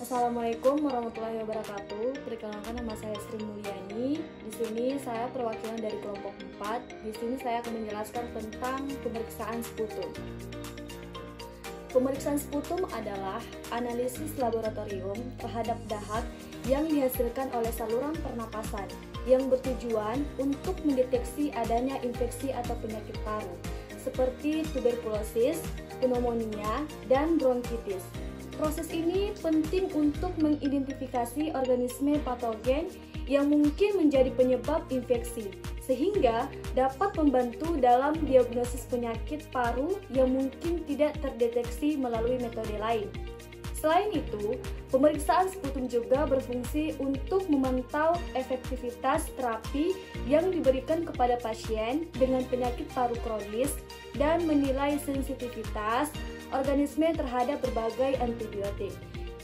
Assalamualaikum warahmatullahi wabarakatuh. Perkenalkan, nama saya Sri Mulyani. Di sini saya perwakilan dari kelompok 4. Di sini saya akan menjelaskan tentang pemeriksaan sputum. Pemeriksaan sputum adalah analisis laboratorium terhadap dahak yang dihasilkan oleh saluran pernapasan yang bertujuan untuk mendeteksi adanya infeksi atau penyakit paru seperti tuberkulosis, pneumonia, dan bronkitis. Proses ini penting untuk mengidentifikasi organisme patogen yang mungkin menjadi penyebab infeksi, sehingga dapat membantu dalam diagnosis penyakit paru yang mungkin tidak terdeteksi melalui metode lain. Selain itu, pemeriksaan sputum juga berfungsi untuk memantau efektivitas terapi yang diberikan kepada pasien dengan penyakit paru kronis dan menilai sensitivitas organisme terhadap berbagai antibiotik,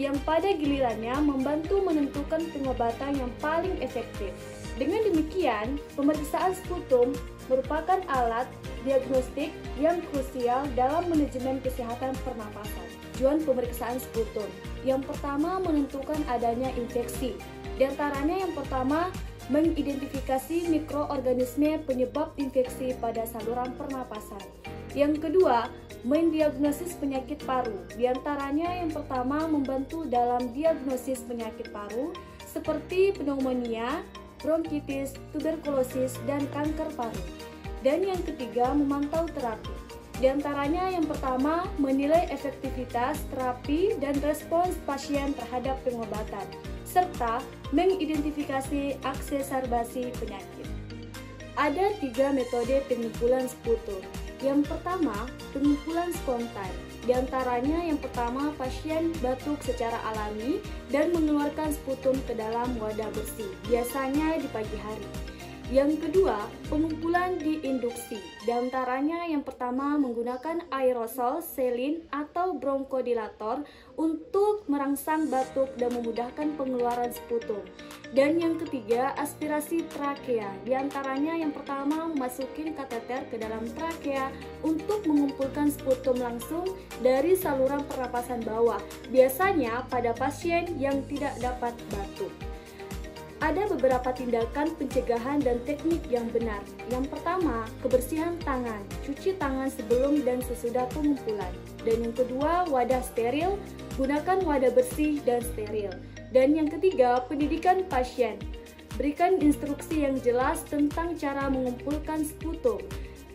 yang pada gilirannya membantu menentukan pengobatan yang paling efektif. Dengan demikian, pemeriksaan sputum merupakan alat diagnostik yang krusial dalam manajemen kesehatan pernapasan. Tujuan pemeriksaan sputum yang pertama, menentukan adanya infeksi. Di antaranya yang pertama, mengidentifikasi mikroorganisme penyebab infeksi pada saluran pernapasan. Yang kedua, mendiagnosis penyakit paru. Di antaranya yang pertama, membantu dalam diagnosis penyakit paru seperti pneumonia, bronkitis, tuberkulosis, dan kanker paru. Dan yang ketiga, memantau terapi. Di antaranya yang pertama, menilai efektivitas terapi dan respons pasien terhadap pengobatan, serta mengidentifikasi aksesarbasi penyakit. Ada 3 metode pengumpulan sputum. Yang pertama, pengumpulan spontan. Di antaranya yang pertama, pasien batuk secara alami dan mengeluarkan sputum ke dalam wadah bersih, biasanya di pagi hari. Yang kedua, pengumpulan diinduksi. Di antaranya yang pertama, menggunakan aerosol, selin, atau bronchodilator untuk merangsang batuk dan memudahkan pengeluaran sputum. Dan yang ketiga, aspirasi trakea. Di antaranya yang pertama, memasukin kateter ke dalam trakea untuk mengumpulkan sputum langsung dari saluran pernapasan bawah, biasanya pada pasien yang tidak dapat batuk. Ada beberapa tindakan pencegahan dan teknik yang benar. Yang pertama, kebersihan tangan. Cuci tangan sebelum dan sesudah pengumpulan. Dan yang kedua, wadah steril. Gunakan wadah bersih dan steril. Dan yang ketiga, pendidikan pasien. Berikan instruksi yang jelas tentang cara mengumpulkan sputum.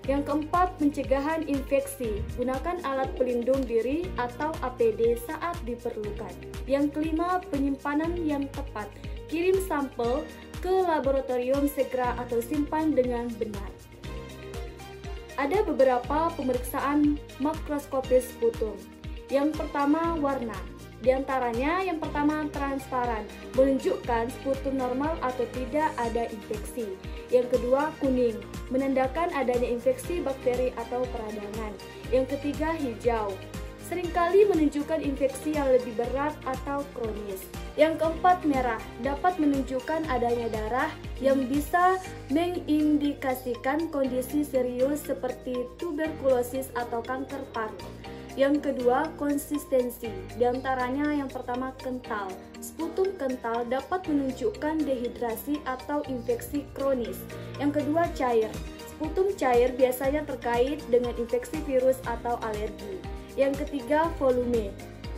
Yang keempat, pencegahan infeksi. Gunakan alat pelindung diri atau APD saat diperlukan. Yang kelima, penyimpanan yang tepat. Kirim sampel ke laboratorium segera atau simpan dengan benar. Ada beberapa pemeriksaan makroskopis sputum. Yang pertama, warna. Di antaranya yang pertama, transparan, menunjukkan sputum normal atau tidak ada infeksi. Yang kedua, kuning, menandakan adanya infeksi bakteri atau peradangan. Yang ketiga, hijau, seringkali menunjukkan infeksi yang lebih berat atau kronis. Yang keempat, merah, dapat menunjukkan adanya darah yang bisa mengindikasikan kondisi serius seperti tuberkulosis atau kanker paru. Yang kedua, konsistensi. Di antaranya yang pertama, kental. Sputum kental dapat menunjukkan dehidrasi atau infeksi kronis. Yang kedua, cair. Sputum cair biasanya terkait dengan infeksi virus atau alergi. Yang ketiga, volume.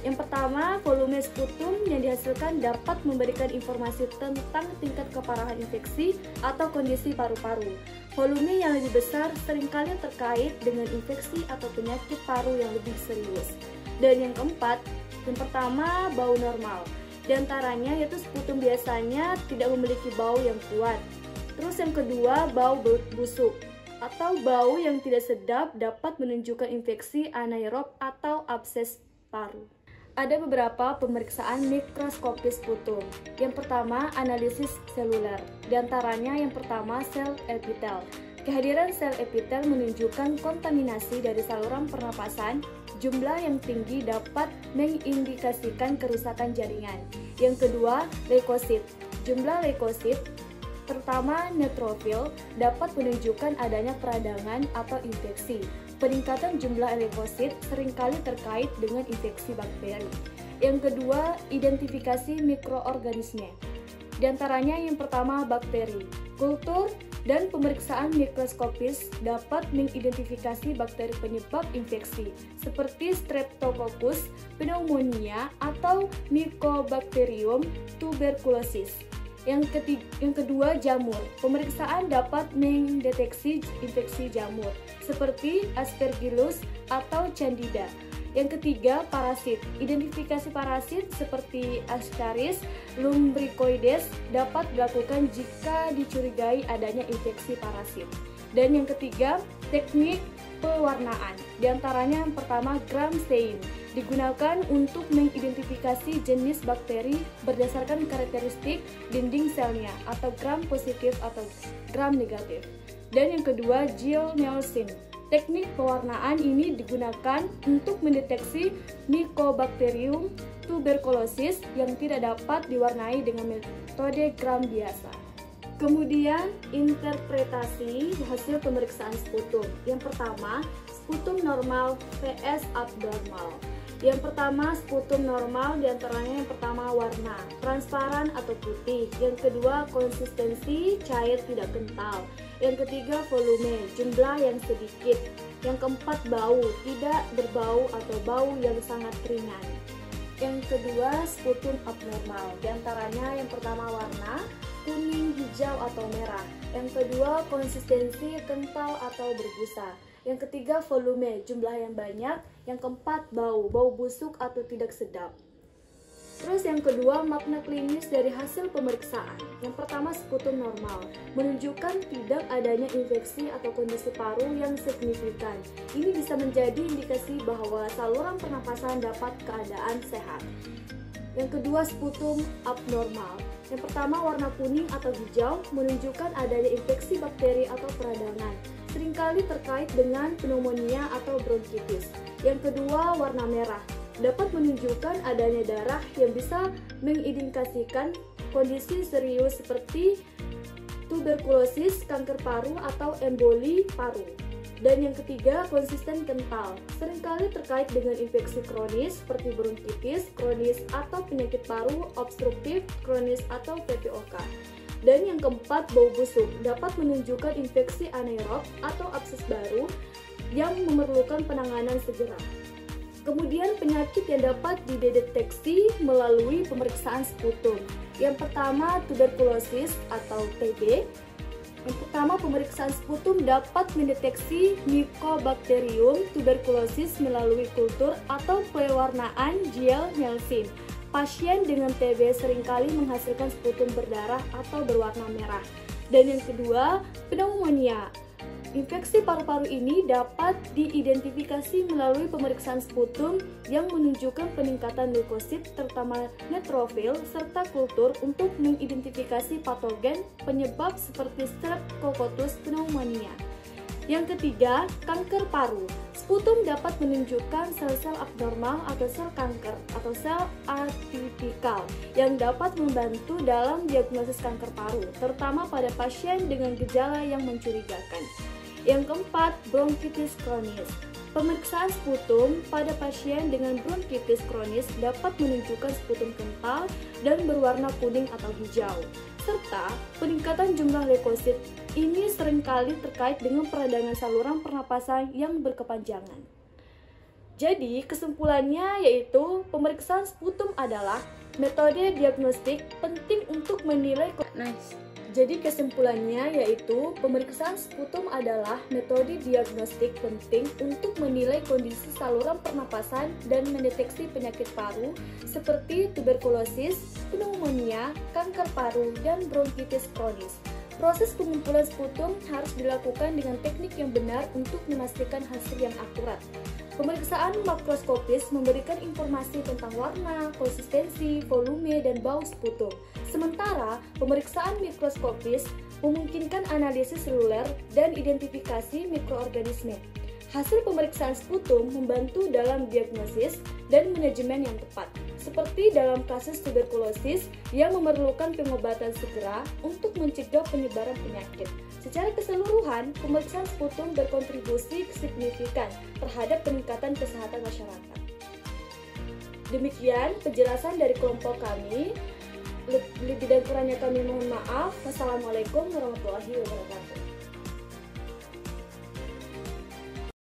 Yang pertama, volume sputum yang dihasilkan dapat memberikan informasi tentang tingkat keparahan infeksi atau kondisi paru-paru. Volume yang lebih besar seringkali terkait dengan infeksi atau penyakit paru yang lebih serius. Dan yang keempat, yang pertama, bau normal. Di antaranya yaitu sputum biasanya tidak memiliki bau yang kuat. Terus yang kedua, bau busuk atau bau yang tidak sedap dapat menunjukkan infeksi anaerob atau abses paru. Ada beberapa pemeriksaan mikroskopis sputum. Yang pertama, analisis seluler. Di antaranya yang pertama, sel epitel. Kehadiran sel epitel menunjukkan kontaminasi dari saluran pernapasan. Jumlah yang tinggi dapat mengindikasikan kerusakan jaringan. Yang kedua, leukosit. Jumlah leukosit terutama neutrofil dapat menunjukkan adanya peradangan atau infeksi. Peningkatan jumlah leukosit seringkali terkait dengan infeksi bakteri. Yang kedua, identifikasi mikroorganisme. Di antaranya yang pertama bakteri. Kultur dan pemeriksaan mikroskopis dapat mengidentifikasi bakteri penyebab infeksi seperti Streptococcus pneumonia atau Mycobacterium tuberculosis. Yang kedua, jamur. Pemeriksaan dapat mendeteksi infeksi jamur seperti Aspergillus atau Candida. Yang ketiga, parasit. Identifikasi parasit seperti Ascaris lumbricoides dapat dilakukan jika dicurigai adanya infeksi parasit. Dan yang ketiga, teknik pewarnaan. Di antaranya yang pertama, gram stain. Digunakan untuk mengidentifikasi jenis bakteri berdasarkan karakteristik dinding selnya atau gram positif atau gram negatif. Dan yang kedua, Gill-Nielsen. Teknik pewarnaan ini digunakan untuk mendeteksi Mycobacterium tuberculosis yang tidak dapat diwarnai dengan metode gram biasa. Kemudian, interpretasi hasil pemeriksaan sputum. Yang pertama, sputum normal vs abnormal. Yang pertama, sputum normal diantaranya yang pertama warna, transparan atau putih. Yang kedua, konsistensi, cair tidak kental. Yang ketiga, volume, jumlah yang sedikit. Yang keempat, bau, tidak berbau atau bau yang sangat ringan. Yang kedua, sputum abnormal. Di antaranya yang pertama warna, kuning, hijau atau merah. Yang kedua, konsistensi, kental atau berbusa. Yang ketiga, volume, jumlah yang banyak. Yang keempat, bau busuk atau tidak sedap. Terus yang kedua, makna klinis dari hasil pemeriksaan. Yang pertama, sputum normal, menunjukkan tidak adanya infeksi atau kondisi paru yang signifikan. Ini bisa menjadi indikasi bahwa saluran pernapasan dapat keadaan sehat. Yang kedua, sputum abnormal. Yang pertama, warna kuning atau hijau, menunjukkan adanya infeksi bakteri atau peradangan, seringkali terkait dengan pneumonia atau bronkitis. Yang kedua, warna merah, dapat menunjukkan adanya darah yang bisa mengindikasikan kondisi serius seperti tuberkulosis, kanker paru, atau emboli paru. Dan yang ketiga, konsisten kental, seringkali terkait dengan infeksi kronis seperti bronkitis kronis atau penyakit paru obstruktif kronis atau PPOK. Dan yang keempat, bau busuk, dapat menunjukkan infeksi anaerob atau abses baru yang memerlukan penanganan segera. Kemudian penyakit yang dapat dideteksi melalui pemeriksaan sputum. Yang pertama, tuberkulosis atau TB. Yang pertama, pemeriksaan sputum dapat mendeteksi Mycobacterium tuberculosis melalui kultur atau pewarnaan Gill-Nielsen. Pasien dengan TB seringkali menghasilkan sputum berdarah atau berwarna merah. Dan yang kedua, pneumonia. Infeksi paru-paru ini dapat diidentifikasi melalui pemeriksaan sputum yang menunjukkan peningkatan leukosit terutama neutrofil serta kultur untuk mengidentifikasi patogen penyebab seperti Streptococcus pneumonia. Yang ketiga, kanker paru. Sputum dapat menunjukkan sel-sel abnormal atau sel kanker atau sel atipikal yang dapat membantu dalam diagnosis kanker paru, terutama pada pasien dengan gejala yang mencurigakan. Yang keempat, bronkitis kronis. Pemeriksaan sputum pada pasien dengan bronkitis kronis dapat menunjukkan sputum kental dan berwarna kuning atau hijau, serta peningkatan jumlah leukosit. Ini seringkali terkait dengan peradangan saluran pernapasan yang berkepanjangan. Jadi, kesimpulannya yaitu pemeriksaan sputum adalah metode diagnostik penting untuk menilai Jadi kesimpulannya yaitu pemeriksaan sputum adalah metode diagnostik penting untuk menilai kondisi saluran pernapasan dan mendeteksi penyakit paru seperti tuberkulosis, pneumonia, kanker paru, dan bronkitis kronis. Proses pengumpulan sputum harus dilakukan dengan teknik yang benar untuk memastikan hasil yang akurat. Pemeriksaan makroskopis memberikan informasi tentang warna, konsistensi, volume, dan bau sputum. Sementara pemeriksaan mikroskopis memungkinkan analisis seluler dan identifikasi mikroorganisme. Hasil pemeriksaan sputum membantu dalam diagnosis dan manajemen yang tepat, seperti dalam kasus tuberkulosis yang memerlukan pengobatan segera untuk mencegah penyebaran penyakit. Secara keseluruhan, pemeriksaan sputum berkontribusi signifikan terhadap peningkatan kesehatan masyarakat. Demikian penjelasan dari kelompok kami. Lebih dan kurangnya kami mohon maaf. Wassalamualaikum warahmatullahi wabarakatuh.